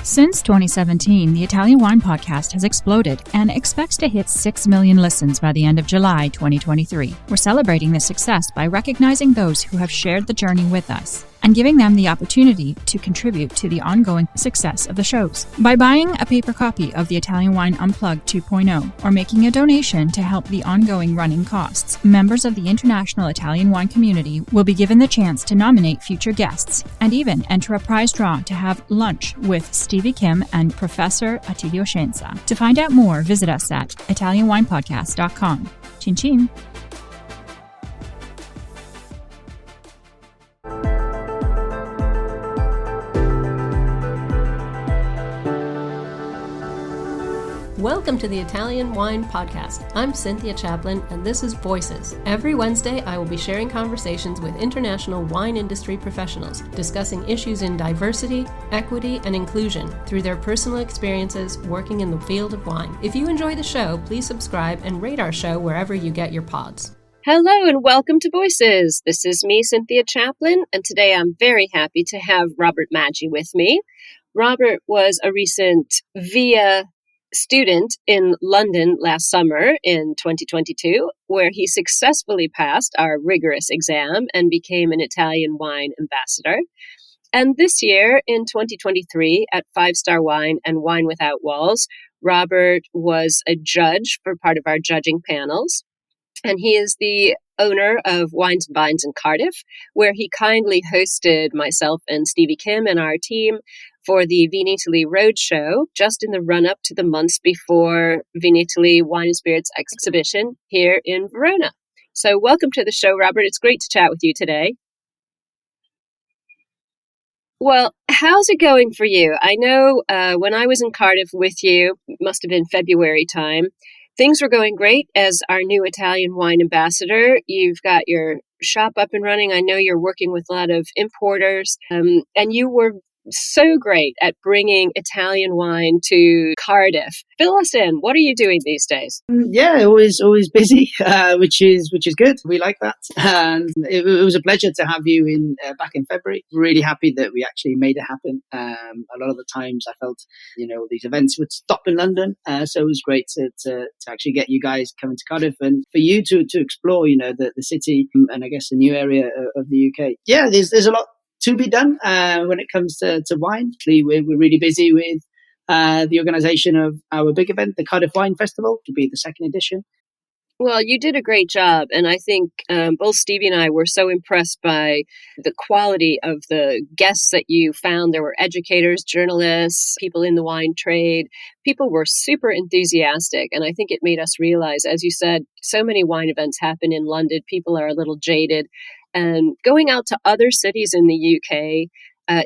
Since 2017, the Italian Wine Podcast has exploded and expects to hit 6 million listens by the end of July 2023. We're celebrating this success by recognizing those who have shared the journey with us and giving them the opportunity to contribute to the ongoing success of the shows. By buying a paper copy of the Italian Wine Unplugged 2.0 or making a donation to help the ongoing running costs, members of the international Italian wine community will be given the chance to nominate future guests and even enter a prize draw to have lunch with Stevie Kim and Professor Attilio Scienza. To find out more, visit us at italianwinepodcast.com. Chin chin! Welcome to the Italian Wine Podcast. I'm Cynthia Chaplin, and this is Voices. Every Wednesday, I will be sharing conversations with international wine industry professionals, discussing issues in diversity, equity, and inclusion through their personal experiences working in the field of wine. If you enjoy the show, please subscribe and rate our show wherever you get your pods. Hello and welcome to Voices. This is me, Cynthia Chaplin, and today I'm very happy to have Robert Maggi with me. Robert was a recent VIA student in London last summer in 2022, where he successfully passed our rigorous exam and became an Italian wine ambassador. And this year in 2023 at 5-Star Wine and Wine Without Walls, Robert was a judge for part of our judging panels. And he is the owner of WinesnVines in Cardiff, where he kindly hosted myself and Stevie Kim and our team for the Vinitaly Roadshow just in the run-up to the months before Vinitaly Wine and Spirits exhibition here in Verona. So welcome to the show, Robert. It's great to chat with you today. Well, how's it going for you? I know when I was in Cardiff with you, it must have been February time, things were going great as our new Italian wine ambassador. You've got your shop up and running. I know you're working with a lot of importers, and you were so great at bringing Italian wine to Cardiff. Fill us in. What are you doing these days? Yeah, always busy, which is good. We like that, and it was a pleasure to have you in back in February. Really happy that we actually made it happen. A lot of the times I felt, these events would stop in London, so it was great to actually get you guys coming to Cardiff and for you to explore, the city and I guess the new area of the UK. Yeah, there's a lot to be done when it comes to wine. We're really busy with the organisation of our big event, the Cardiff Wine Festival, to be the second edition. Well, you did a great job, and I think both Stevie and I were so impressed by the quality of the guests that you found. There were educators, journalists, people in the wine trade. People were super enthusiastic, and I think it made us realize, as you said, so many wine events happen in London. People are a little jaded. And going out to other cities in the UK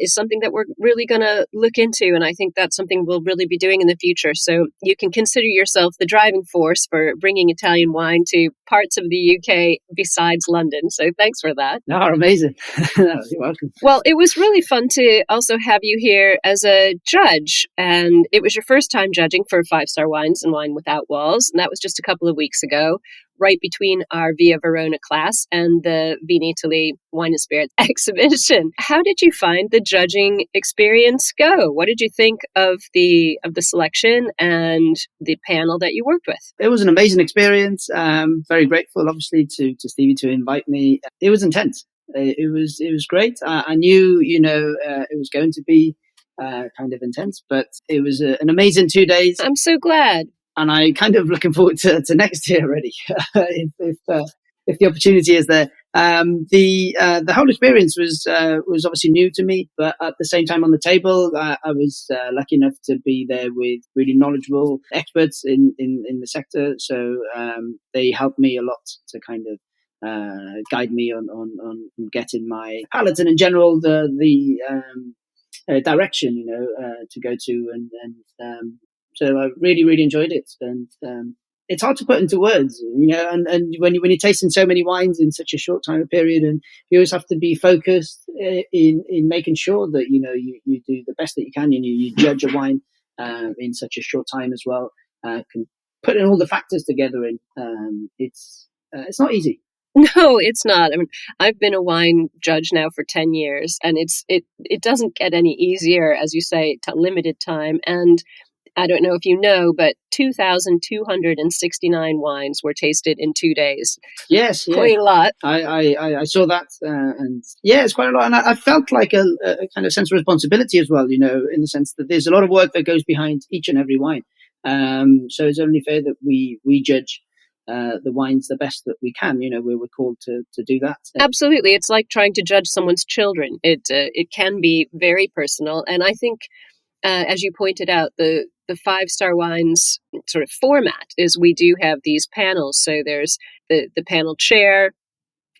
is something that we're really going to look into. And I think that's something we'll really be doing in the future. So you can consider yourself the driving force for bringing Italian wine to parts of the UK besides London. So thanks for that. No, amazing. You're welcome. Well, it was really fun to also have you here as a judge. And it was your first time judging for 5-Star Wines and Wine Without Walls. And that was just a couple of weeks ago, right between our VIA Verona class and the Vinitaly Wine and Spirits exhibition. How did you find the judging experience go? What did you think of the selection and the panel that you worked with? It was an amazing experience. Very grateful, obviously, to Stevie to invite me. It was intense. It was great. I knew, it was going to be kind of intense, but it was an amazing 2 days. I'm so glad. And I kind of looking forward to next year already, if the opportunity is there. The whole experience was obviously new to me, but at the same time on the table, I was lucky enough to be there with really knowledgeable experts in the sector. So they helped me a lot to kind of guide me on getting my palate and in general the direction to go to and so I really, really enjoyed it. And it's hard to put into words, and when you're tasting so many wines in such a short time period, and you always have to be focused in making sure that, you do the best that you can, and you judge a wine in such a short time as well. Putting all the factors together it's not easy. No, it's not. I mean, I've been a wine judge now for 10 years, and it doesn't get any easier, as you say, to limited time. And I don't know if you know, but 2,269 wines were tasted in 2 days. Yes, yeah. Quite a lot. I saw that, and yeah, it's quite a lot. And I felt like a kind of sense of responsibility as well, in the sense that there's a lot of work that goes behind each and every wine. So it's only fair that we judge the wines the best that we can. We're called to do that. Absolutely, it's like trying to judge someone's children. It can be very personal, and I think, as you pointed out, the 5-star wines sort of format is we do have these panels. So there's the panel chair,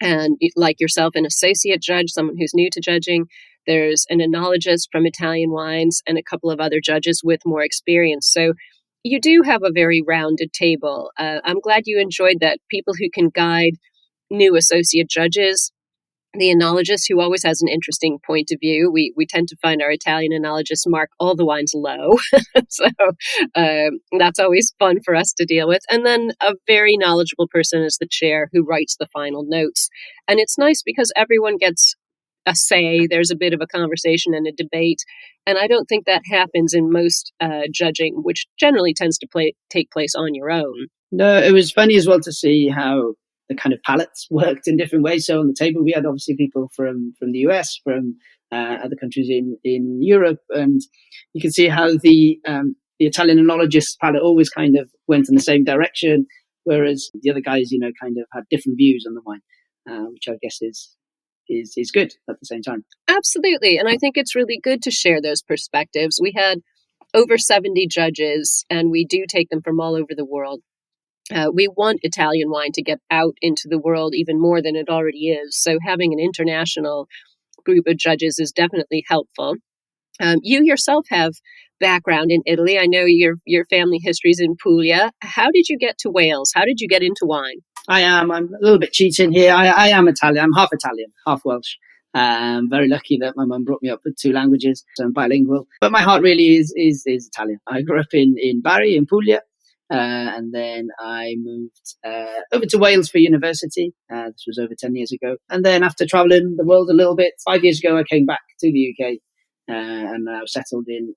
and like yourself, an associate judge, someone who's new to judging. There's an enologist from Italian wines and a couple of other judges with more experience. So you do have a very rounded table. I'm glad you enjoyed that. People who can guide new associate judges, the enologist who always has an interesting point of view. We tend to find our Italian enologists mark all the wines low. So that's always fun for us to deal with. And then a very knowledgeable person is the chair who writes the final notes. And it's nice because everyone gets a say. There's a bit of a conversation and a debate. And I don't think that happens in most judging, which generally tends to take place on your own. No, it was funny as well to see how the kind of palettes worked in different ways. So on the table, we had obviously people from the US, from other countries in Europe, and you can see how the Italian enologist palette always kind of went in the same direction, whereas the other guys, kind of had different views on the wine, which I guess is good at the same time. Absolutely, and I think it's really good to share those perspectives. We had over 70 judges, and we do take them from all over the world. We want Italian wine to get out into the world even more than it already is. So having an international group of judges is definitely helpful. You yourself have background in Italy. I know your family history is in Puglia. How did you get to Wales? How did you get into wine? I'm a little bit cheating here. I am Italian. I'm half Italian, half Welsh. Very lucky that my mum brought me up with 2 languages, so I'm bilingual. But my heart really is Italian. I grew up in Bari, in Puglia. And then I moved over to Wales for university. This was over 10 years ago. And then after traveling the world a little bit, 5 years ago, I came back to the UK and I was settled in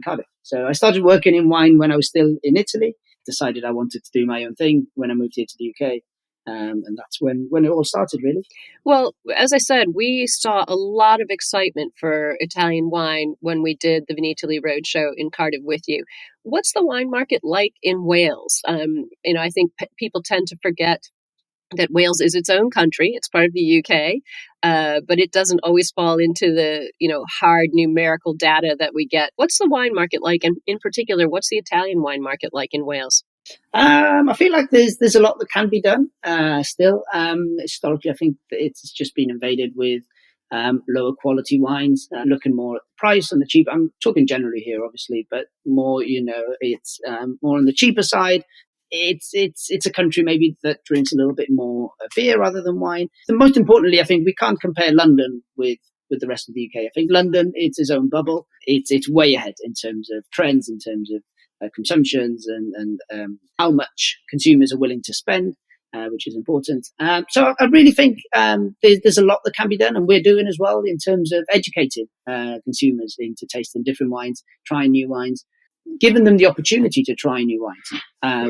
Cardiff. So I started working in wine when I was still in Italy, decided I wanted to do my own thing when I moved here to the UK. And that's when it all started, really. Well, as I said, we saw a lot of excitement for Italian wine when we did the Vinitaly Roadshow in Cardiff with you. What's the wine market like in Wales? I think people tend to forget that Wales is its own country. It's part of the UK, but it doesn't always fall into the hard numerical data that we get. What's the wine market like? And in particular, what's the Italian wine market like in Wales? I feel like there's a lot that can be done still. Historically, I think that it's just been invaded with lower quality wines, looking more at the price and the cheap. I'm talking generally here, obviously, but more, it's more on the cheaper side. It's a country maybe that drinks a little bit more beer rather than wine. And most importantly, I think we can't compare London with the rest of the UK. I think London, it's its own bubble. It's way ahead in terms of trends, in terms of consumptions and how much consumers are willing to spend, which is important. So I really think there's a lot that can be done, and we're doing as well in terms of educating consumers into tasting different wines, trying new wines, giving them the opportunity to try new wines,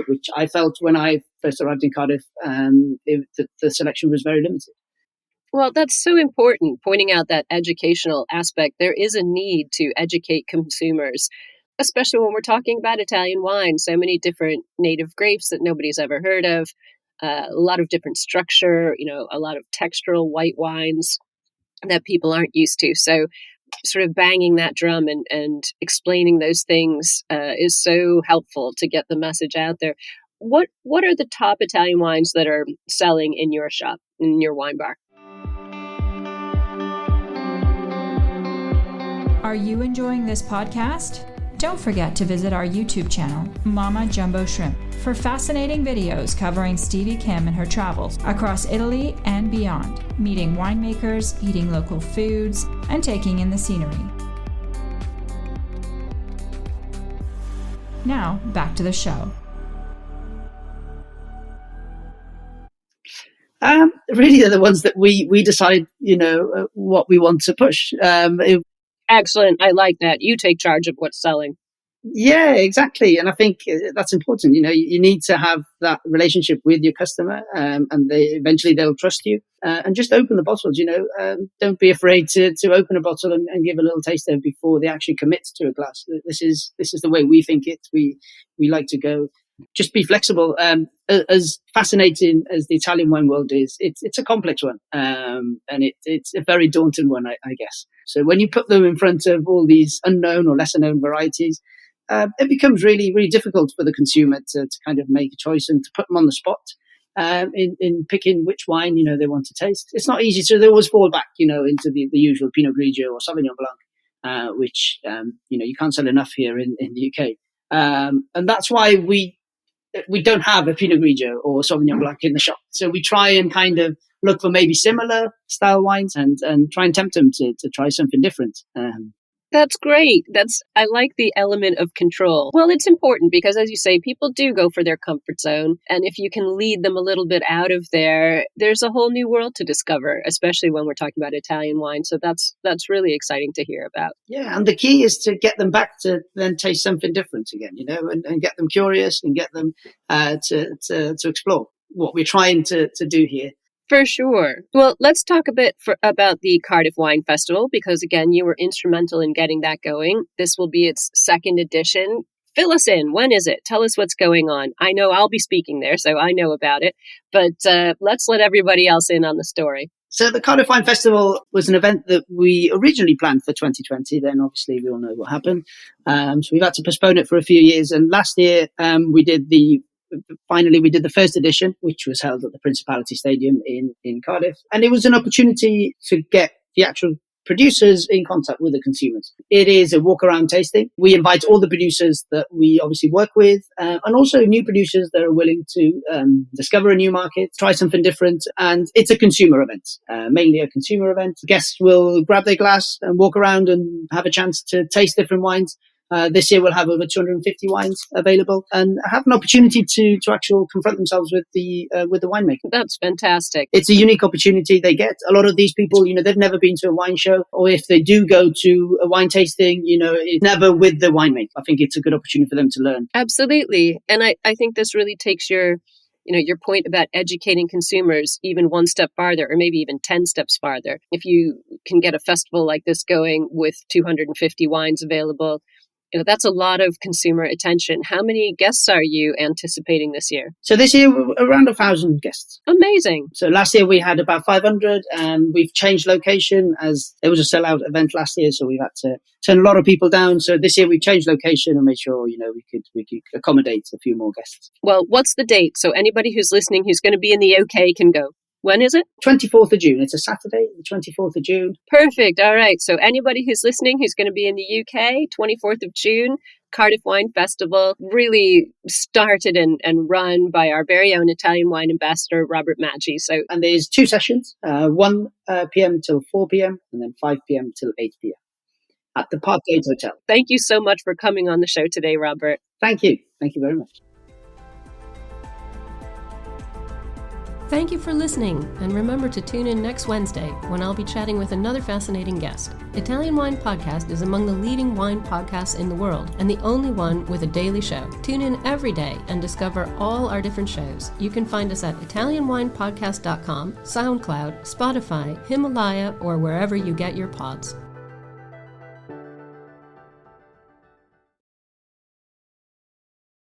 which I felt when I first arrived in Cardiff, the selection was very limited. Well, that's so important, pointing out that educational aspect. There is a need to educate consumers, especially when we're talking about Italian wine. So many different native grapes that nobody's ever heard of, a lot of different structure, a lot of textural white wines that people aren't used to. So sort of banging that drum and explaining those things is so helpful to get the message out there. What are the top Italian wines that are selling in your shop, in your wine bar? Are you enjoying this podcast? Don't forget to visit our YouTube channel, Mama Jumbo Shrimp, for fascinating videos covering Stevie Kim and her travels across Italy and beyond, meeting winemakers, eating local foods, and taking in the scenery. Now, back to the show. really are the ones that we decide, what we want to push. Excellent. I like that. You take charge of what's selling. Yeah, exactly. And I think that's important. You need to have that relationship with your customer, and eventually they'll trust you. And just open the bottles, don't be afraid to open a bottle and give a little taster before they actually commit to a glass. This is the way we think it. We like to go. Just be flexible. As fascinating as the Italian wine world is, it's a complex one, and it's a very daunting one, I guess. So when you put them in front of all these unknown or lesser known varieties, it becomes really, really difficult for the consumer to kind of make a choice and to put them on the spot in picking which wine they want to taste. It's not easy, so they always fall back into the usual Pinot Grigio or Sauvignon Blanc, which you can't sell enough here in the UK, and that's why we don't have a Pinot Grigio or Sauvignon Blanc in the shop. So we try and kind of look for maybe similar style wines and try and tempt them to try something different. That's great. I like the element of control. Well, it's important because, as you say, people do go for their comfort zone. And if you can lead them a little bit out of there, there's a whole new world to discover, especially when we're talking about Italian wine. So that's really exciting to hear about. Yeah, and the key is to get them back to then taste something different again, and get them curious and get them to explore what we're trying to do here. For sure. Well, let's talk a bit about the Cardiff Wine Festival, because, again, you were instrumental in getting that going. This will be its second edition. Fill us in. When is it? Tell us what's going on. I know I'll be speaking there, so I know about it. But let's let everybody else in on the story. So the Cardiff Wine Festival was an event that we originally planned for 2020. Then, obviously, we all know what happened. So we've had to postpone it for a few years. And last year, we did the first edition, which was held at the Principality Stadium in Cardiff. And it was an opportunity to get the actual producers in contact with the consumers. It is a walk-around tasting. We invite all the producers that we obviously work with, and also new producers that are willing to discover a new market, try something different. And it's a consumer event, mainly a consumer event. Guests will grab their glass and walk around and have a chance to taste different wines. This year we'll have over 250 wines available and have an opportunity to actually confront themselves with the winemaker. That's fantastic. It's a unique opportunity they get. A lot of these people, they've never been to a wine show, or if they do go to a wine tasting, it's never with the winemaker. I think it's a good opportunity for them to learn. Absolutely. And I think this really takes your point about educating consumers even one step farther, or maybe even 10 steps farther. If you can get a festival like this going with 250 wines available, that's a lot of consumer attention. How many guests are you anticipating this year? So this year, around 1,000 guests. Amazing. So last year we had about 500, and we've changed location as it was a sellout event last year. So we've had to turn a lot of people down. So this year we changed location and made sure, we could accommodate a few more guests. Well, what's the date? So anybody who's listening who's going to be in the UK can go. When is it? 24th of June. It's a Saturday, the 24th of June. Perfect. All right. So anybody who's listening who's going to be in the UK, 24th of June, Cardiff Wine Festival, really started and run by our very own Italian wine ambassador, Robert Maggi. And there's 2 sessions, 1 p.m. till 4 p.m. and then 5 p.m. till 8 p.m. at the Parkgate Hotel. Thank you so much for coming on the show today, Robert. Thank you. Thank you very much. Thank you for listening, and remember to tune in next Wednesday when I'll be chatting with another fascinating guest. Italian Wine Podcast is among the leading wine podcasts in the world and the only one with a daily show. Tune in every day and discover all our different shows. You can find us at ItalianWinePodcast.com, SoundCloud, Spotify, Himalaya, or wherever you get your pods.